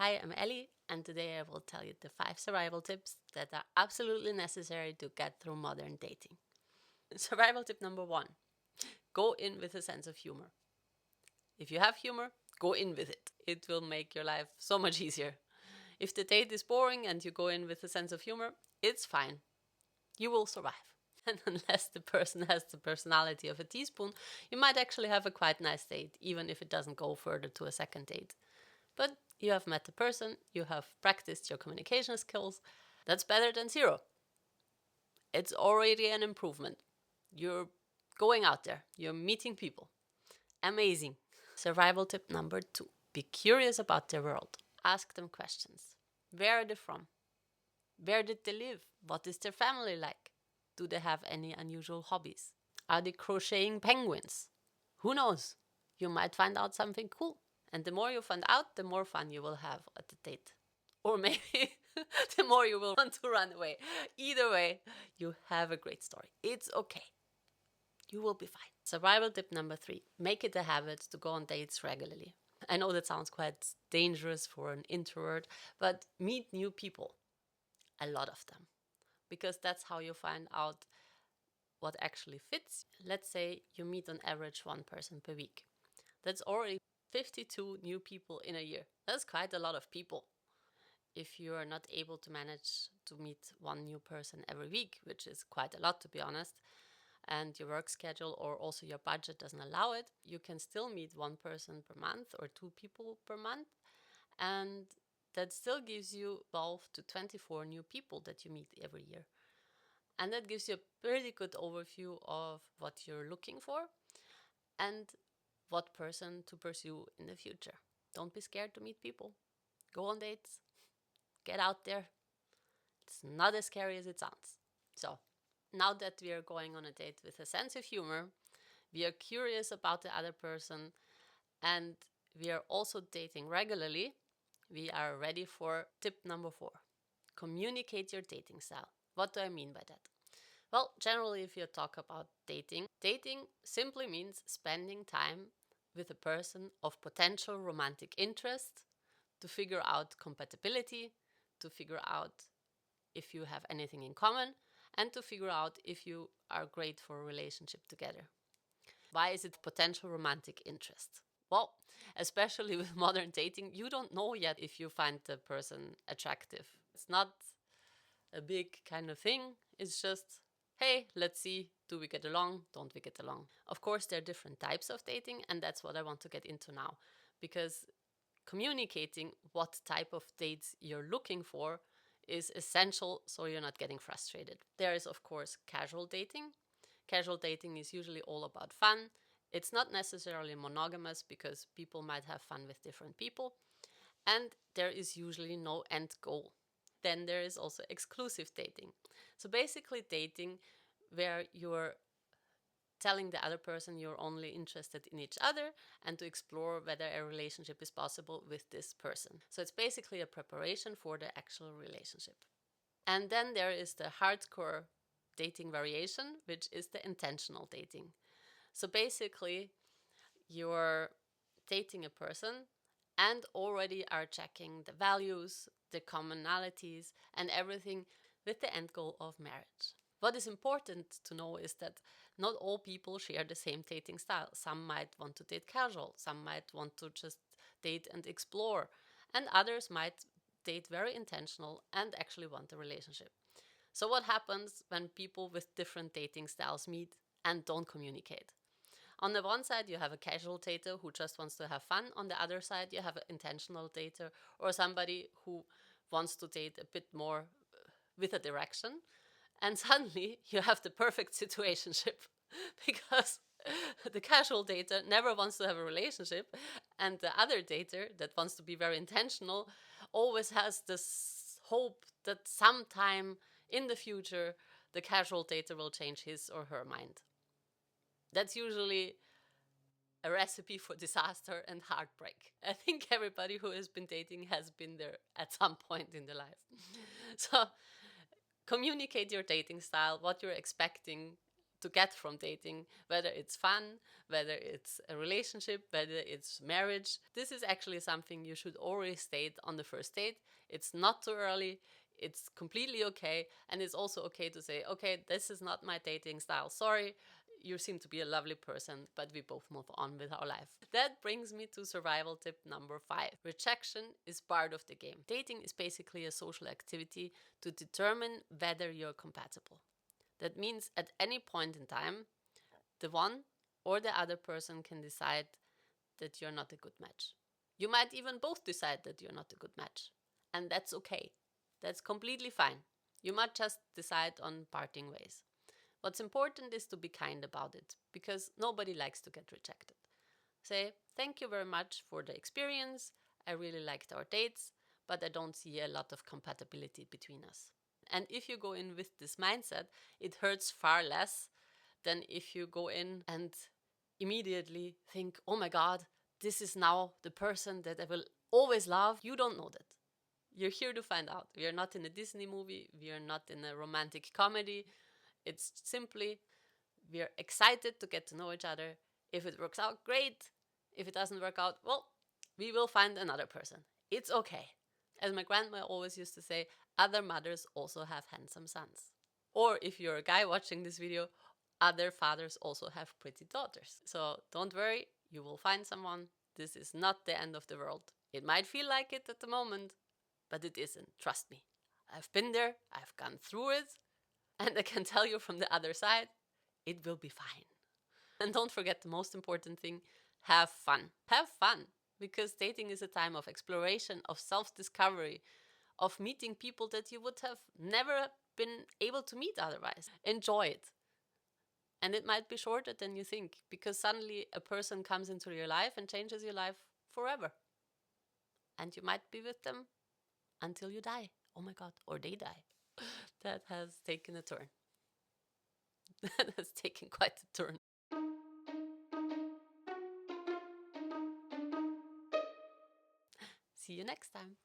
Hi, I'm Ellie, and today I will tell you the 5 survival tips that are absolutely necessary to get through modern dating. Survival tip number 1: go in with a sense of humor. If you have humor, go in with it. It will make your life so much easier. If the date is boring and you go in with a sense of humor, it's fine. You will survive. And unless the person has the personality of a teaspoon, you might actually have a quite nice date, even if it doesn't go further to a second date. But you have met the person, you have practiced your communication skills. That's better than zero. It's already an improvement. You're going out there, you're meeting people. Amazing. Survival tip number 2: be curious about their world. Ask them questions. Where are they from? Where did they live? What is their family like? Do they have any unusual hobbies? Are they crocheting penguins? Who knows? You might find out something cool. And the more you find out, the more fun you will have at the date. Or maybe the more you will want to run away. Either way, you have a great story. It's okay. You will be fine. Survival tip number 3: make it a habit to go on dates regularly. I know that sounds quite dangerous for an introvert, but meet new people. A lot of them. Because that's how you find out what actually fits. Let's say you meet on average one person per week. That's already 52 new people in a year. That's quite a lot of people. If you are not able to manage to meet one new person every week, which is quite a lot to be honest, and your work schedule or also your budget doesn't allow it, you can still meet one person per month or 2 people per month. And that still gives you 12 to 24 new people that you meet every year. And that gives you a pretty good overview of what you're looking for and what person to pursue in the future. Don't be scared to meet people. Go on dates. Get out there. It's not as scary as it sounds. So, now that we are going on a date with a sense of humor, we are curious about the other person, and we are also dating regularly, we are ready for tip number 4. Communicate your dating style. What do I mean by that? Well, generally, if you talk about dating simply means spending time with a person of potential romantic interest to figure out compatibility, to figure out if you have anything in common, and to figure out if you are great for a relationship together. Why is it potential romantic interest? Well, especially with modern dating, you don't know yet if you find the person attractive. It's not a big kind of thing. It's just, hey, let's see, do we get along? Don't we get along? Of course, there are different types of dating, and that's what I want to get into now. Because communicating what type of dates you're looking for is essential so you're not getting frustrated. There is, of course, casual dating. Casual dating is usually all about fun. It's not necessarily monogamous because people might have fun with different people. And there is usually no end goal. Then there is also exclusive dating. So basically dating where you're telling the other person you're only interested in each other and to explore whether a relationship is possible with this person. So it's basically a preparation for the actual relationship. And then there is the hardcore dating variation, which is the intentional dating. So basically, you're dating a person and already are checking the values, the commonalities, and everything with the end goal of marriage. What is important to know is that not all people share the same dating style. Some might want to date casual, some might want to just date and explore, and others might date very intentional and actually want a relationship. So what happens when people with different dating styles meet and don't communicate? On the one side, you have a casual dater who just wants to have fun. On the other side, you have an intentional dater or somebody who wants to date a bit more with a direction. And suddenly you have the perfect situationship because the casual dater never wants to have a relationship, and the other dater that wants to be very intentional always has this hope that sometime in the future the casual dater will change his or her mind. That's usually a recipe for disaster and heartbreak. I think everybody who has been dating has been there at some point in their life. So communicate your dating style, what you're expecting to get from dating, whether it's fun, whether it's a relationship, whether it's marriage. This is actually something you should always state on the first date. It's not too early. It's completely okay. And it's also okay to say, okay, this is not my dating style. Sorry, you seem to be a lovely person, but we both move on with our life. That brings me to survival tip number 5. Rejection is part of the game. Dating is basically a social activity to determine whether you're compatible. That means at any point in time, the one or the other person can decide that you're not a good match. You might even both decide that you're not a good match. And that's okay. That's completely fine. You might just decide on parting ways. What's important is to be kind about it, because nobody likes to get rejected. Say, thank you very much for the experience. I really liked our dates, but I don't see a lot of compatibility between us. And if you go in with this mindset, it hurts far less than if you go in and immediately think, oh my God, this is now the person that I will always love. You don't know that. You're here to find out. We are not in a Disney movie. We are not in a romantic comedy. It's simply, we are excited to get to know each other. If it works out, great. If it doesn't work out, well, we will find another person. It's okay. As my grandma always used to say, other mothers also have handsome sons. Or if you're a guy watching this video, other fathers also have pretty daughters. So don't worry, you will find someone. This is not the end of the world. It might feel like it at the moment, but it isn't. Trust me. I've been there, I've gone through it, and I can tell you from the other side, it will be fine. And don't forget the most important thing, have fun. Have fun, because dating is a time of exploration, of self-discovery, of meeting people that you would have never been able to meet otherwise. Enjoy it. And it might be shorter than you think, because suddenly a person comes into your life and changes your life forever. And you might be with them until you die. Oh my God, or they die. That has taken a turn. That has taken quite a turn. See you next time.